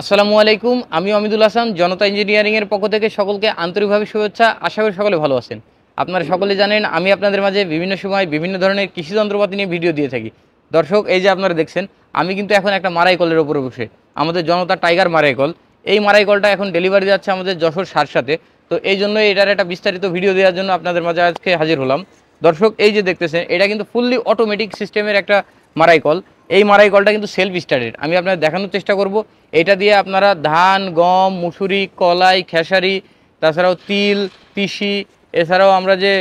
আসসালামু আলাইকুম। আমি অমিদুল হাসান, জনতা ইঞ্জিনিয়ারিংয়ের পক্ষ থেকে সকলকে আন্তরিকভাবে শুভেচ্ছা। আশা করি সকলে ভালো আছেন। আপনারা সকলে জানেন আমি আপনাদের মাঝে বিভিন্ন সময় বিভিন্ন ধরনের কৃষি যন্ত্রপাতি নিয়ে ভিডিও দিয়ে থাকি। দর্শক, এই যে আপনারা দেখছেন, আমি কিন্তু এখন একটা মারাই কলের ওপরে বসে, আমাদের জনতা টাইগার মারাই কল। এই মারাই কলটা এখন ডেলিভারি যাচ্ছে আমাদের যশোর সাথে। তো এই জন্য এটার একটা বিস্তারিত ভিডিও দেওয়ার জন্য আপনাদের মাঝে আজকে হাজির হলাম। দর্শক, এই যে দেখতেছেন, এটা কিন্তু ফুললি অটোমেটিক সিস্টেমের একটা মারাই কল। এই মারাই কলটা কিন্তু সেলফ স্টার্টেড। আমি আপনাদের দেখানোর চেষ্টা করব। এটা দিয়ে আপনারা ধান, গম, মুসুরি, কলাই, খেসারি, তাছাড়াও তিল, তিসি, এছাড়াও আমরা যে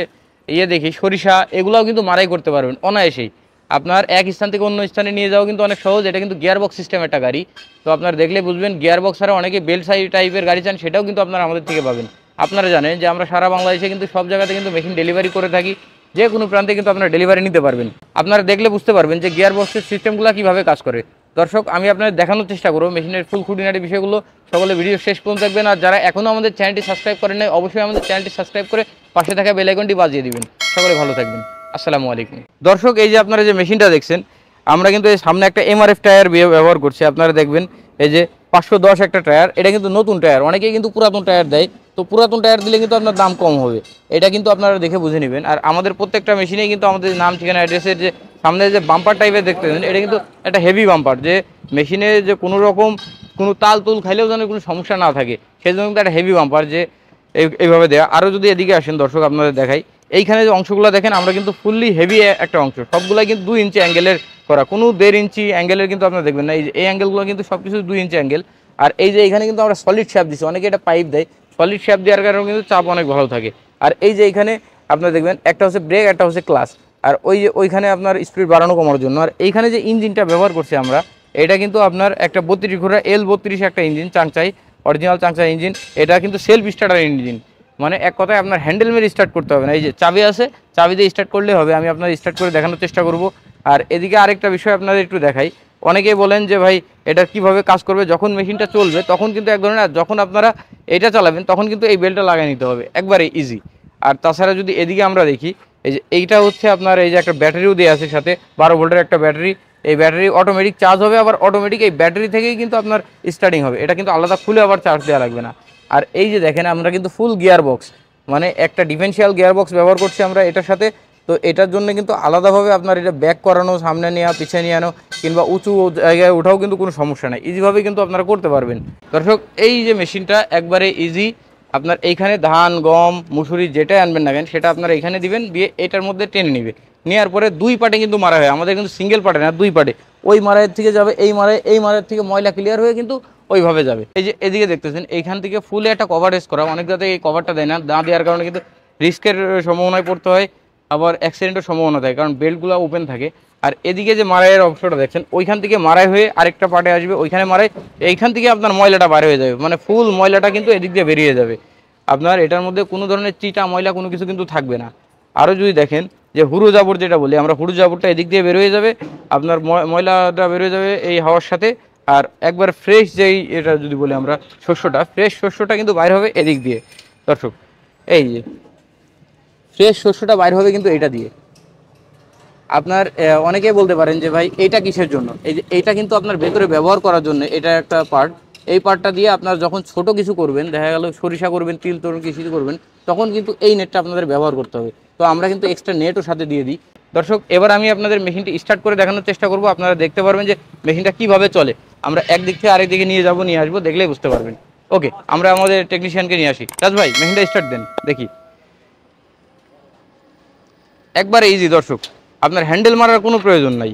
দেখি সরিষা, এগুলোও কিন্তু মারাই করতে পারবেন অনায়াসেই। আপনার এক স্থান থেকে অন্য স্থানে নিয়ে যাওয়া কিন্তু অনেক সহজ। এটা কিন্তু গিয়ারবক্স সিস্টেম একটা গাড়ি। তো আপনারা দেখলে বুঝবেন, গিয়ারবক্স ছাড়া অনেকে বেল্ট সাই টাইপের গাড়ি চান, সেটাও কিন্তু আপনারা আমাদের থেকে পাবেন। আপনারা জানেন যে আমরা সারা বাংলাদেশে কিন্তু সব জায়গাতে কিন্তু মেশিন ডেলিভারি করে থাকি। যে কোনো প্রান্তে কিন্তু আপনারা ডেলিভারি নিতে পারবেন। আপনারা দেখলে বুঝতে পারবেন যে গিয়ারবক্সের সিস্টেমগুলো কীভাবে কাজ করে। দর্শক, আমি আপনাদের দেখানোর চেষ্টা করব মেশিনের ফুল খুঁটিনাটি বিষয়গুলো। সকলে ভিডিও শেষ পর্যন্ত দেখবেন। আর যারা এখনও আমাদের চ্যানেলটি সাবস্ক্রাইব করেন নাই, অবশ্যই আমাদের চ্যানেলটি সাবস্ক্রাইব করে পাশে থাকা বেল আইকনটি বাজিয়ে দিবেন। সকলে ভালো থাকবেন। আসসালামু আলাইকুম। দর্শক, এই যে আপনারা যে মেশিনটা দেখছেন, আমরা কিন্তু এই সামনে একটা এমআরএফ টায়ার ব্যবহার করছি। আপনারা দেখবেন এই যে 510 একটা টায়ার। এটা কিন্তু নতুন টায়ার, অনেকেই কিন্তু পুরাতন টায়ার দেয়। তো পুরাতন টায়ার দিলে কিন্তু আপনার দাম কম হবে। এটা কিন্তু আপনারা দেখে বুঝে নেবেন। আর আমাদের প্রত্যেকটা মেশিনেই কিন্তু আমাদের নাম, ঠিকানা, অ্যাড্রেসের যে সামনে যে বাম্পার টাইপের দেখতেছেন, এটা কিন্তু একটা হেভি বাম্পার, যে মেশিনে যে কোনো রকম কোনো তাল তুল খাইলেও যেন কোনো সমস্যা না থাকে, সেই জন্য কিন্তু একটা হেভি বাম্পার যে এইভাবে দেওয়া। আরও যদি এদিকে আসেন দর্শক, আপনাদের দেখাই, এইখানে যে অংশগুলো দেখেন, আমরা কিন্তু ফুললি হেভি একটা অংশ, সবগুলাই কিন্তু 2 ইঞ্চি অ্যাঙ্গেলের করা, কোনো 1.5 ইঞ্চি অ্যাঙ্গেলের কিন্তু আপনারা দেখবেন না। এই অ্যাঙ্গেলগুলো কিন্তু সব কিছু 2 ইঞ্চি অ্যাঙ্গেল। আর এই যে এখানে কিন্তু আমরা সলিড শ্যাপ দিচ্ছি, অনেকে এটা পাইপ দেয়। সলিড শ্যাপ দেওয়ার কারণে কিন্তু চাপ অনেক ভালো থাকে। আর এই যে এখানে আপনারা দেখবেন, একটা হচ্ছে ব্রেক, একটা হচ্ছে ক্লাস। আর ওই যে ওইখানে আপনার স্পিড বাড়ানো কমানোর জন্য। আর এইখানে যে ইঞ্জিনটা ব্যবহার করছি আমরা, এটা কিন্তু আপনার একটা 32 ঘোড়া L32 একটা ইঞ্জিন, চাংচাই অরিজিনাল চাংচাই ইঞ্জিন। এটা কিন্তু সেলফ স্টার্টার ইঞ্জিন, মানে এক কথায় আপনার হ্যান্ডেল মেরে স্টার্ট করতে হবে না। এই যে চাবি আছে, চাবি দিয়ে স্টার্ট করলে হবে। আমি আপনার স্টার্ট করে দেখানোর চেষ্টা করব। আর এদিকে আরেকটা বিষয় আপনাদের একটু দেখাই। অনেকেই বলেন যে ভাই এটা কিভাবে কাজ করবে। যখন মেশিনটা চলবে তখন কিন্তু এক ধরনের, যখন আপনারা এটা চালাবেন তখন কিন্তু এই বেল্টটা লাগিয়ে নিতে হবে, একবারে ইজি। আর তাছাড়া যদি এদিকে আমরা দেখি, এই যে এইটা হচ্ছে আপনার এই যে একটা ব্যাটারিও দেওয়া আছে সাথে, 12 ভোল্টের একটা ব্যাটারি। এই ব্যাটারি অটোমেটিক চার্জ হবে, আবার অটোমেটিক এই ব্যাটারি থেকেই কিন্তু আপনার স্টার্টিং হবে। এটা কিন্তু আলাদা খুলে আবার চার্জ দেওয়া লাগবে না। আর এই যে দেখেন, আমরা কিন্তু ফুল গিয়ার বক্স, মানে একটা ডিফারেন্সিয়াল গিয়ার বক্স ব্যবহার করছি আমরা এটার সাথে। তো এটার জন্য কিন্তু আলাদাভাবে আপনার এটা ব্যাক করানো, সামনে নেওয়া, পিছিয়ে নিয়ে আনো, কিংবা উঁচু জায়গায় ওঠাও কিন্তু কোনো সমস্যা নেই, ইজিভাবে কিন্তু আপনারা করতে পারবেন। দর্শক, এই যে মেশিনটা একবারে ইজি। আপনার এইখানে ধান, গম, মুসুরি যেটাই আনবেন না কেন, সেটা আপনারা এখানে দিবেন, দিয়ে এটার মধ্যে টেনে নেবে। নেওয়ার পরে 2 পার্টে কিন্তু মারা হয়, আমাদের কিন্তু সিঙ্গেল পার্টে না, 2 পার্টে। ওই মারাইয়ের থেকে যাবে এই মারাই, এই মারাইয়ের থেকে ময়লা ক্লিয়ার হয়ে কিন্তু ওইভাবে যাবে। এই যে এদিকে দেখতেছেন, এইখান থেকে ফুলে একটা কভারেজ করা। অনেক যাতে এই কভারটা দেয় না, দেওয়ার কারণে কিন্তু রিস্কের সম্ভাবনায় পড়তে হয়, আবার অ্যাক্সিডেন্টের সম্ভাবনা থাকে, কারণ বেল্টগুলো ওপেন থাকে। আর এদিকে যে মারাইয়ের অংশটা দেখছেন, ওইখান থেকে মারাই হয়ে আরেকটা পার্টে আসবে, ওইখানে মারাই, এইখান থেকে আপনার ময়লাটা বার হয়ে যাবে, মানে ফুল ময়লাটা কিন্তু এদিক দিয়ে বেরিয়ে যাবে। আপনার এটার মধ্যে কোনো ধরনের চিটা, ময়লা কোনো কিছু কিন্তু থাকবে না। আরও যদি দেখেন যে হুড়ো জাবর যেটা বলি আমরা, হুড়ো জাবরটা এদিক দিয়ে বের হয়ে যাবে, আপনার ময়লাটা বের হয়ে যাবে এই হাওয়ার সাথে। আর একবার ফ্রেশ যেই, এটা যদি বলি আমরা শস্যটা, ফ্রেশ শস্যটা কিন্তু বাইর হবে এদিক দিয়ে। দর্শক, এই যে ফ্রেশ শস্যটা বাইর হবে কিন্তু এটা দিয়ে। আপনার অনেকেই বলতে পারেন যে ভাই এইটা কিসের জন্য, এই যে এইটা কিন্তু আপনার ভেতরে ব্যবহার করার জন্য, এটা একটা পার্ট। এই পার্টটা দিয়ে আপনার যখন ছোট কিছু করবেন, দেখা গেল সরিষা করবেন, তিল তরুণ কিছু করবেন, তখন কিন্তু এই নেটটা আপনাদের ব্যবহার করতে হবে। তো আমরা কিন্তু এক্সট্রা নেটও সাথে দিয়ে দিই। দর্শক, এবার আমি আপনাদের মেশিনটি স্টার্ট করে দেখানোর চেষ্টা করব। আপনারা দেখতে পারবেন যে মেশিনটা কীভাবে চলে। আমরা একদিক থেকে আরেক দিকে নিয়ে যাবো, নিয়ে আসবো, দেখলেই বুঝতে পারবেন। ওকে, আমরা আমাদের টেকনিশিয়ানকে নিয়ে আসি। রাজ ভাই, মেশিনটা স্টার্ট দেন দেখি। একবারে ইজি দর্শক, আপনার হ্যান্ডেল মারার কোনো প্রয়োজন নাই।